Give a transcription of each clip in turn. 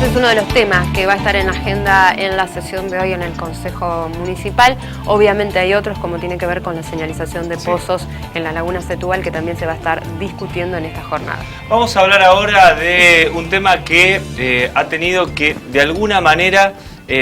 ese es uno de los temas que va a estar en agenda en la sesión de hoy en el Consejo Municipal. Obviamente hay otros, como tiene que ver con la señalización de pozos en la Laguna Setúbal, que también se va a estar discutiendo en esta jornada. Vamos a hablar ahora de un tema que ha tenido que, de alguna manera,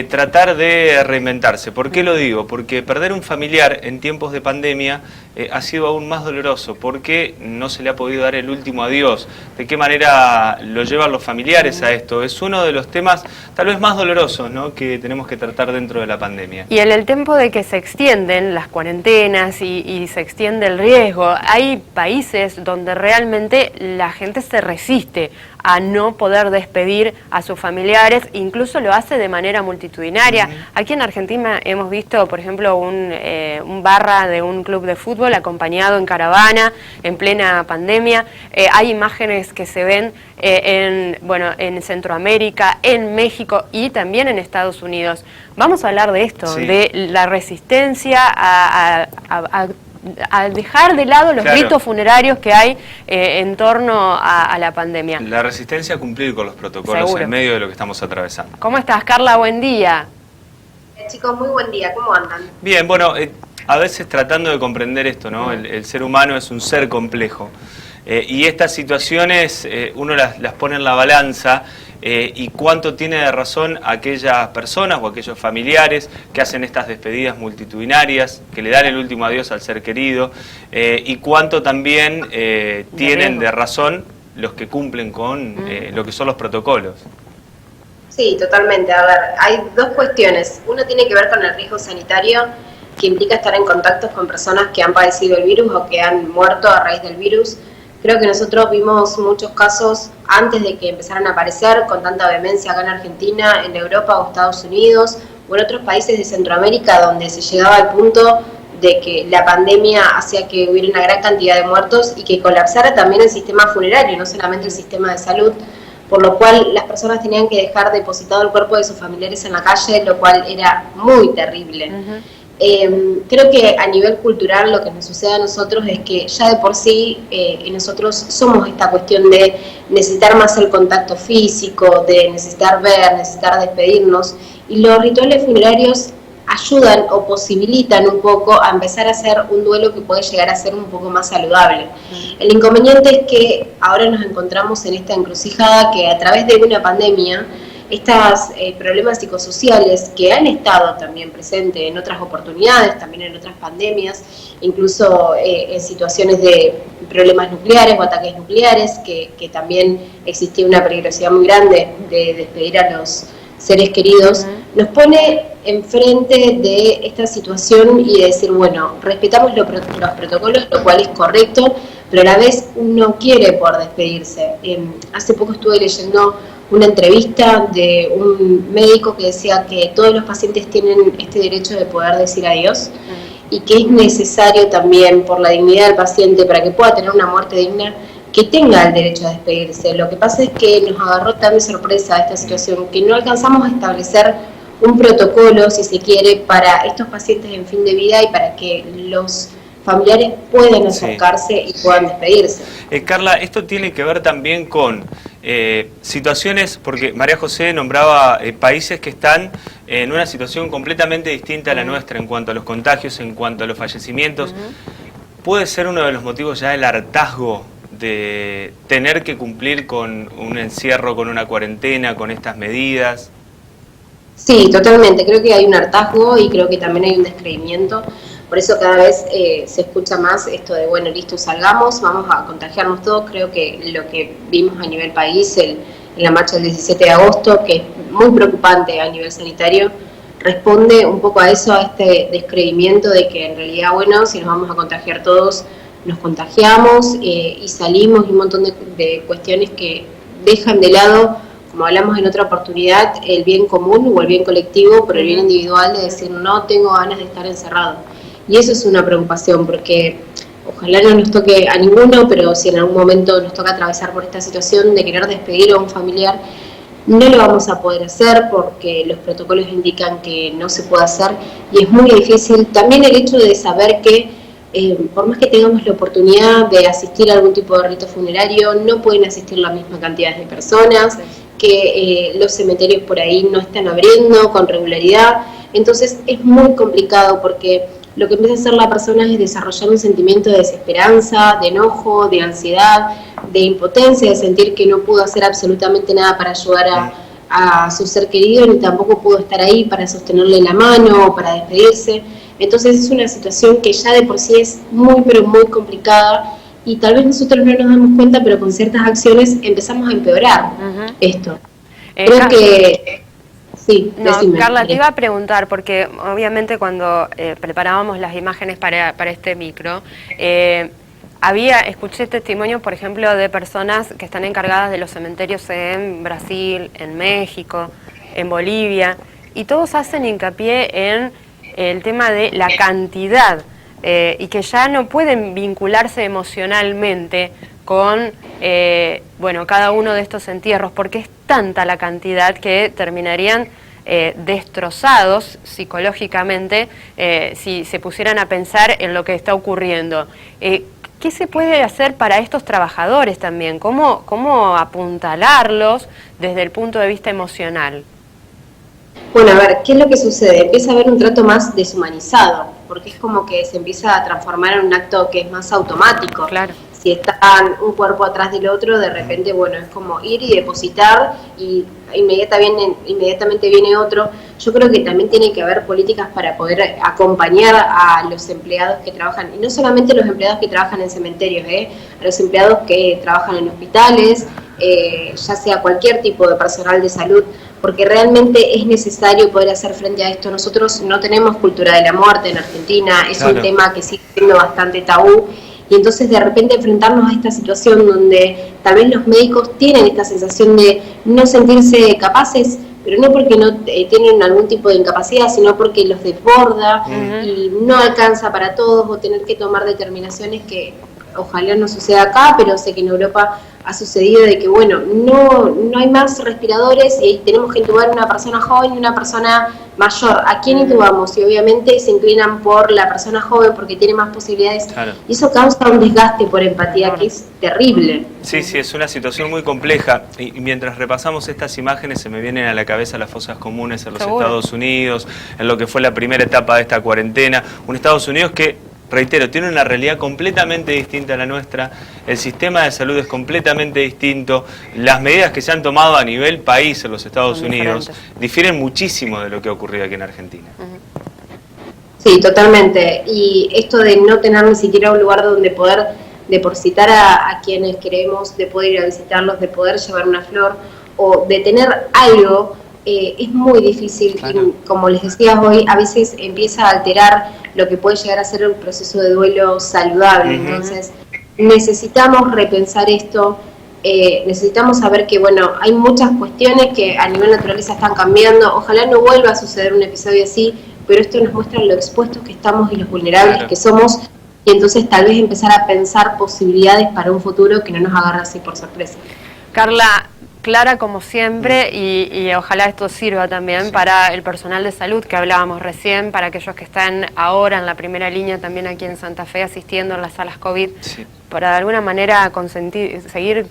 tratar de reinventarse. ¿Por qué lo digo? Porque perder un familiar en tiempos de pandemia ha sido aún más doloroso, porque no se le ha podido dar el último adiós. ¿De qué manera lo llevan los familiares a esto? Es uno de los temas tal vez más dolorosos, ¿no?, que tenemos que tratar dentro de la pandemia. Y en el tiempo de que se extienden las cuarentenas y se extiende el riesgo, hay países donde realmente la gente se resiste a no poder despedir a sus familiares, incluso lo hace de manera multitudinaria. Aquí en Argentina hemos visto, por ejemplo, un barra de un club de fútbol acompañado en caravana en plena pandemia. Hay imágenes que se ven en Centroamérica, en México y también en Estados Unidos. Vamos a hablar de esto, de la resistencia a dejar de lado los ritos funerarios que hay en torno a la pandemia. La resistencia a cumplir con los protocolos en medio de lo que estamos atravesando. ¿Cómo estás, Carla? Buen día. Chicos, muy buen día. ¿Cómo andan? Bien, bueno, a veces tratando de comprender esto, ¿no? El ser humano es un ser complejo. Y estas situaciones uno las pone en la balanza y cuánto tiene de razón aquellas personas o aquellos familiares que hacen estas despedidas multitudinarias, que le dan el último adiós al ser querido, y cuánto también tienen de razón los que cumplen con lo que son los protocolos. Sí, totalmente. A ver, hay dos cuestiones. Una tiene que ver con el riesgo sanitario, que implica estar en contacto con personas que han padecido el virus o que han muerto a raíz del virus. Creo que nosotros vimos muchos casos antes de que empezaran a aparecer con tanta vehemencia acá en Argentina, en Europa o Estados Unidos o en otros países de Centroamérica, donde se llegaba al punto de que la pandemia hacía que hubiera una gran cantidad de muertos y que colapsara también el sistema funerario, no solamente el sistema de salud, por lo cual las personas tenían que dejar depositado el cuerpo de sus familiares en la calle, lo cual era muy terrible. Creo que a nivel cultural lo que nos sucede a nosotros es que ya de por sí nosotros somos esta cuestión de necesitar más el contacto físico, de necesitar ver, necesitar despedirnos, y los rituales funerarios ayudan o posibilitan un poco a empezar a hacer un duelo que puede llegar a ser un poco más saludable. El inconveniente es que ahora nos encontramos en esta encrucijada que a través de una pandemia, estos problemas psicosociales que han estado también presentes en otras oportunidades, también en otras pandemias, incluso en situaciones de problemas nucleares o ataques nucleares, que también existía una peligrosidad muy grande de despedir a los seres queridos, nos pone enfrente de esta situación y de decir, bueno, respetamos los protocolos, lo cual es correcto, pero a la vez uno quiere poder despedirse. Hace poco estuve leyendo una entrevista de un médico que decía que todos los pacientes tienen este derecho de poder decir adiós y que es necesario también, por la dignidad del paciente, para que pueda tener una muerte digna, que tenga el derecho a despedirse. Lo que pasa es que nos agarró tan de sorpresa esta situación que no alcanzamos a establecer un protocolo, si se quiere, para estos pacientes en fin de vida y para que los familiares puedan acercarse y puedan despedirse. Carla, esto tiene que ver también con situaciones, porque María José nombraba países que están en una situación completamente distinta a la nuestra en cuanto a los contagios, en cuanto a los fallecimientos. ¿Puede ser uno de los motivos ya el hartazgo de tener que cumplir con un encierro, con una cuarentena, con estas medidas? Sí, totalmente. Creo que hay un hartazgo y creo que también hay un descreimiento. Por eso cada vez se escucha más esto de, bueno, listo, salgamos, vamos a contagiarnos todos. Creo que lo que vimos a nivel país en la marcha del 17 de agosto, que es muy preocupante a nivel sanitario, responde un poco a eso, a este descreimiento de que en realidad, bueno, si nos vamos a contagiar todos, nos contagiamos y salimos, y un montón de cuestiones que dejan de lado, como hablamos en otra oportunidad, el bien común o el bien colectivo por el bien individual, de decir no tengo ganas de estar encerrado. Y eso es una preocupación, porque ojalá no nos toque a ninguno, pero si en algún momento nos toca atravesar por esta situación de querer despedir a un familiar, no lo vamos a poder hacer porque los protocolos indican que no se puede hacer y es muy difícil. También el hecho de saber que por más que tengamos la oportunidad de asistir a algún tipo de rito funerario, no pueden asistir la misma cantidad de personas, que los cementerios por ahí no están abriendo con regularidad. Entonces es muy complicado porque lo que empieza a hacer la persona es desarrollar un sentimiento de desesperanza, de enojo, de ansiedad, de impotencia, de sentir que no pudo hacer absolutamente nada para ayudar a su ser querido, ni tampoco pudo estar ahí para sostenerle la mano o para despedirse. Entonces es una situación que ya de por sí es muy pero muy complicada y tal vez nosotros no nos damos cuenta, pero con ciertas acciones empezamos a empeorar esto. Creo que... Sí, no, Carla, te iba a preguntar, porque obviamente cuando preparábamos las imágenes para este micro, escuché testimonios, por ejemplo, de personas que están encargadas de los cementerios en Brasil, en México, en Bolivia, y todos hacen hincapié en el tema de la cantidad, y que ya no pueden vincularse emocionalmente con cada uno de estos entierros, porque es tanta la cantidad que terminarían destrozados psicológicamente si se pusieran a pensar en lo que está ocurriendo. ¿Qué se puede hacer para estos trabajadores también? ¿Cómo apuntalarlos desde el punto de vista emocional? Bueno, a ver, ¿qué es lo que sucede? Empieza a haber un trato más deshumanizado, porque es como que se empieza a transformar en un acto que es más automático. Claro. Si están un cuerpo atrás del otro, de repente, bueno, es como ir y depositar y inmediatamente viene otro. Yo creo que también tiene que haber políticas para poder acompañar a los empleados que trabajan, y no solamente los empleados que trabajan en cementerios, a los empleados que trabajan en hospitales, ya sea cualquier tipo de personal de salud, porque realmente es necesario poder hacer frente a esto. Nosotros no tenemos cultura de la muerte en Argentina, es un tema que sigue siendo bastante tabú, y entonces de repente enfrentarnos a esta situación donde tal vez los médicos tienen esta sensación de no sentirse capaces, pero no porque no tienen algún tipo de incapacidad, sino porque los desborda y no alcanza para todos, o tener que tomar determinaciones que ojalá no suceda acá, pero sé que en Europa ha sucedido de que, bueno, no hay más respiradores y tenemos que intubar a una persona joven y una persona mayor. ¿A quién intubamos? Y obviamente se inclinan por la persona joven porque tiene más posibilidades. Claro. Y eso causa un desgaste por empatía que es terrible. Sí, es una situación muy compleja. Y mientras repasamos estas imágenes se me vienen a la cabeza las fosas comunes en los Estados Unidos, en lo que fue la primera etapa de esta cuarentena. Un Estados Unidos que, reitero, tiene una realidad completamente distinta a la nuestra, el sistema de salud es completamente distinto, las medidas que se han tomado a nivel país en los Estados Unidos difieren muchísimo de lo que ha ocurrido aquí en Argentina. Sí, totalmente. Y esto de no tener ni siquiera un lugar donde poder depositar a quienes queremos, de poder ir a visitarlos, de poder llevar una flor o de tener algo, es muy difícil. Claro. Y como les decía hoy, a veces empieza a alterar lo que puede llegar a ser un proceso de duelo saludable. Entonces necesitamos repensar esto, necesitamos saber que, bueno, hay muchas cuestiones que a nivel naturaleza están cambiando. Ojalá no vuelva a suceder un episodio así, pero esto nos muestra lo expuestos que estamos y los vulnerables que somos, y entonces tal vez empezar a pensar posibilidades para un futuro que no nos agarre así por sorpresa. Carla, clara como siempre, y ojalá esto sirva también para el personal de salud que hablábamos recién, para aquellos que están ahora en la primera línea también aquí en Santa Fe asistiendo en las salas COVID, para de alguna manera seguir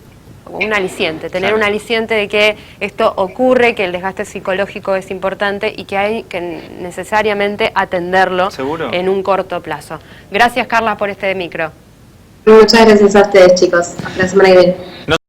un aliciente, tener un aliciente de que esto ocurre, que el desgaste psicológico es importante y que hay que necesariamente atenderlo en un corto plazo. Gracias, Carla, por este micro. Muchas gracias a ustedes, chicos. Hasta la semana que viene.